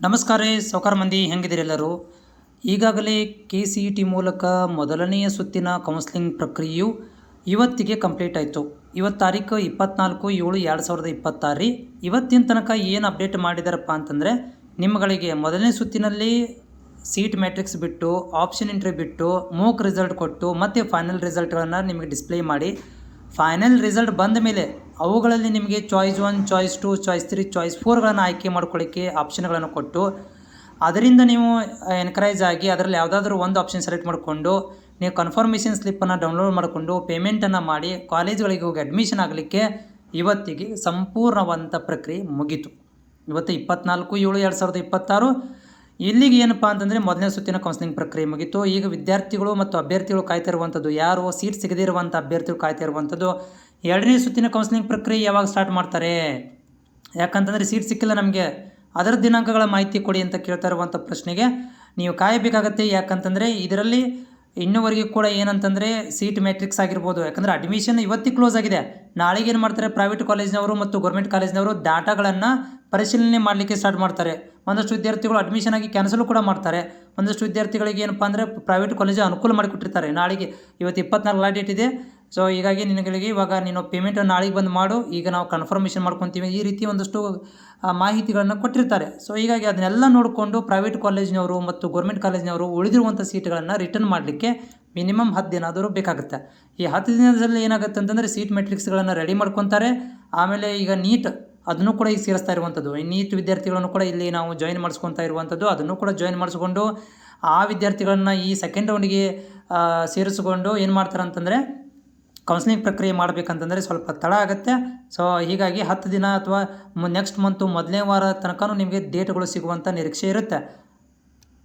ನಮಸ್ಕಾರ ರೀ ಸಾವ್ಕಾರ ಮಂದಿ, ಹೆಂಗಿದ್ದೀರಿ ಎಲ್ಲರೂ? ಈಗಾಗಲೇ KCET ಮೂಲಕ ಮೊದಲನೆಯ ಸುತ್ತಿನ ಕೌನ್ಸ್ಲಿಂಗ್ ಪ್ರಕ್ರಿಯೆಯು ಇವತ್ತಿಗೆ ಕಂಪ್ಲೀಟ್ ಆಯಿತು. ಇವತ್ತು ತಾರೀಕು 24/7/2026 ರೀ. ಇವತ್ತಿನ ತನಕ ಏನು ಅಪ್ಡೇಟ್ ಮಾಡಿದಾರಪ್ಪ ಅಂತಂದರೆ, ನಿಮ್ಮಗಳಿಗೆ ಮೊದಲನೇ ಸುತ್ತಿನಲ್ಲಿ ಸೀಟ್ ಮ್ಯಾಟ್ರಿಕ್ಸ್ ಬಿಟ್ಟು, ಆಪ್ಷನ್ ಎಂಟ್ರಿ ಬಿಟ್ಟು, ಮೂಕ್ ರಿಸಲ್ಟ್ ಕೊಟ್ಟು ಮತ್ತು ಫೈನಲ್ ರಿಸಲ್ಟ್ಗಳನ್ನು ನಿಮಗೆ ಡಿಸ್ಪ್ಲೇ ಮಾಡಿ, ಫೈನಲ್ ರಿಸಲ್ಟ್ ಬಂದ ಮೇಲೆ ಅವುಗಳಲ್ಲಿ ನಿಮಗೆ ಚಾಯ್ಸ್ 1, ಚಾಯ್ಸ್ 2, ಚಾಯ್ಸ್ 3, ಚಾಯ್ಸ್ 4ಗಳನ್ನು ಆಯ್ಕೆ ಮಾಡ್ಕೊಳ್ಳಿಕ್ಕೆ ಆಪ್ಷನ್ಗಳನ್ನು ಕೊಟ್ಟು, ಅದರಿಂದ ನೀವು ಎನ್ಕರೇಜ್ ಆಗಿ ಅದರಲ್ಲಿ ಯಾವುದಾದ್ರೂ ಒಂದು ಆಪ್ಷನ್ ಸೆಲೆಕ್ಟ್ ಮಾಡಿಕೊಂಡು ನೀವು ಕನ್ಫರ್ಮೇಷನ್ ಸ್ಲಿಪ್ಪನ್ನು ಡೌನ್ಲೋಡ್ ಮಾಡಿಕೊಂಡು ಪೇಮೆಂಟನ್ನು ಮಾಡಿ ಕಾಲೇಜುಗಳಿಗೆ ಹೋಗಿ ಅಡ್ಮಿಷನ್ ಆಗಲಿಕ್ಕೆ ಇವತ್ತಿಗೆ ಸಂಪೂರ್ಣವಾದಂಥ ಪ್ರಕ್ರಿಯೆ ಮುಗೀತು. ಇವತ್ತು 24/7/2026 ಇಲ್ಲಿಗೆ ಏನಪ್ಪ ಅಂತಂದರೆ ಮೊದಲನೇ ಸುತ್ತಿನ ಕೌನ್ಸಿಲಿಂಗ್ ಪ್ರಕ್ರಿಯೆ ಮುಗಿತು. ಈಗ ವಿದ್ಯಾರ್ಥಿಗಳು ಮತ್ತು ಅಭ್ಯರ್ಥಿಗಳು ಕಾಯ್ತಾ ಇರುವಂಥದ್ದು, ಯಾರು ಸೀಟ್ ಸಿಗದೇ ಇರುವಂಥ ಅಭ್ಯರ್ಥಿಗಳು ಕಾಯ್ತಾ ಇರುವಂಥದ್ದು, ಎರಡನೇ ಸುತ್ತಿನ ಕೌನ್ಸಿಲಿಂಗ್ ಪ್ರಕ್ರಿಯೆ ಯಾವಾಗ ಸ್ಟಾರ್ಟ್ ಮಾಡ್ತಾರೆ, ಯಾಕಂತಂದರೆ ಸೀಟ್ ಸಿಕ್ಕಿಲ್ಲ ನಮಗೆ, ಅದರ ದಿನಾಂಕಗಳ ಮಾಹಿತಿ ಕೊಡಿ ಅಂತ ಕೇಳ್ತಾ ಇರುವಂಥ ಪ್ರಶ್ನೆಗೆ ನೀವು ಕಾಯಬೇಕಾಗತ್ತೆ. ಯಾಕಂತಂದರೆ ಇದರಲ್ಲಿ ಇನ್ನೂವರೆಗೂ ಕೂಡ ಏನಂತಂದರೆ ಸೀಟ್ ಮ್ಯಾಟ್ರಿಕ್ಸ್ ಆಗಿರ್ಬೋದು, ಯಾಕಂದರೆ ಅಡ್ಮಿಷನ್ ಇವತ್ತಿಗೆ ಕ್ಲೋಸ್ ಆಗಿದೆ. ನಾಳೆಗೆ ಏನು ಮಾಡ್ತಾರೆ, ಪ್ರೈವೇಟ್ ಕಾಲೇಜಿನವರು ಮತ್ತು ಗೌರ್ಮೆಂಟ್ ಕಾಲೇಜಿನವರು ಡಾಟಾಗಳನ್ನು ಪರಿಶೀಲನೆ ಮಾಡಲಿಕ್ಕೆ ಸ್ಟಾರ್ಟ್ ಮಾಡ್ತಾರೆ. ಒಂದಷ್ಟು ವಿದ್ಯಾರ್ಥಿಗಳು ಅಡ್ಮಿಷನ್ ಆಗಿ ಕ್ಯಾನ್ಸಲ್ ಕೂಡ ಮಾಡ್ತಾರೆ. ಒಂದಷ್ಟು ವಿದ್ಯಾರ್ಥಿಗಳಿಗೆ ಏನಪ್ಪ ಅಂದರೆ ಪ್ರೈವೇಟ್ ಕಾಲೇಜು ಅನುಕೂಲ ಮಾಡಿಕೊಟ್ಟಿರ್ತಾರೆ. ನಾಳೆಗೆ ಇವತ್ತು 24 ಲಾಸ್ಟ್ ಡೇಟ್ ಇದೆ. ಸೊ ಹೀಗಾಗಿ ನಿನಗಳಿಗೆ ಇವಾಗ ನೀನು ಪೇಮೆಂಟನ್ನು ನಾಳೆಗೆ ಬಂದು ಮಾಡು, ಈಗ ನಾವು ಕನ್ಫರ್ಮೇಷನ್ ಮಾಡ್ಕೊತೀವಿ, ಈ ರೀತಿ ಒಂದಷ್ಟು ಮಾಹಿತಿಗಳನ್ನು ಕೊಟ್ಟಿರ್ತಾರೆ. ಸೊ ಹೀಗಾಗಿ ಅದನ್ನೆಲ್ಲ ನೋಡಿಕೊಂಡು ಪ್ರೈವೇಟ್ ಕಾಲೇಜಿನವರು ಮತ್ತು ಗೌರ್ಮೆಂಟ್ ಕಾಲೇಜಿನವರು ಉಳಿದಿರುವಂಥ ಸೀಟ್ಗಳನ್ನು ರಿಟರ್ನ್ ಮಾಡಲಿಕ್ಕೆ ಮಿನಿಮಮ್ 10 ದಿನ ಆದರೂ ಬೇಕಾಗುತ್ತೆ. ಈ 10 ದಿನದಲ್ಲಿ ಏನಾಗುತ್ತೆ ಅಂತಂದರೆ ಸೀಟ್ ಮೆಟ್ರಿಕ್ಸ್ಗಳನ್ನು ರೆಡಿ ಮಾಡ್ಕೊತಾರೆ. ಆಮೇಲೆ ಈಗ ನೀಟ್ ಅದನ್ನು ಕೂಡ ಈಗ ಸೇರಿಸ್ತಾ ಇರುವಂಥದ್ದು, ಈ ನೀಟ್ ವಿದ್ಯಾರ್ಥಿಗಳನ್ನು ಕೂಡ ಇಲ್ಲಿ ನಾವು ಜಾಯಿನ್ ಮಾಡಿಸ್ಕೊತಾ ಇರುವಂಥದ್ದು, ಅದನ್ನು ಕೂಡ ಜಾಯಿನ್ ಮಾಡಿಸ್ಕೊಂಡು ಆ ವಿದ್ಯಾರ್ಥಿಗಳನ್ನು ಈ ಸೆಕೆಂಡ್ ರೌಂಡಿಗೆ ಸೇರಿಸ್ಕೊಂಡು ಏನು ಮಾಡ್ತಾರೆ ಅಂತಂದರೆ ಕೌನ್ಸಿಲಿಂಗ್ ಪ್ರಕ್ರಿಯೆ ಮಾಡಬೇಕಂತಂದರೆ ಸ್ವಲ್ಪ ತಡ ಆಗುತ್ತೆ. ಸೊ ಹೀಗಾಗಿ 10 ದಿನ ಅಥವಾ ನೆಕ್ಸ್ಟ್ ಮಂತು ಮೊದಲನೇ ವಾರ ತನಕ ನಿಮಗೆ ಡೇಟ್ಗಳು ಸಿಗುವಂಥ ನಿರೀಕ್ಷೆ ಇರುತ್ತೆ.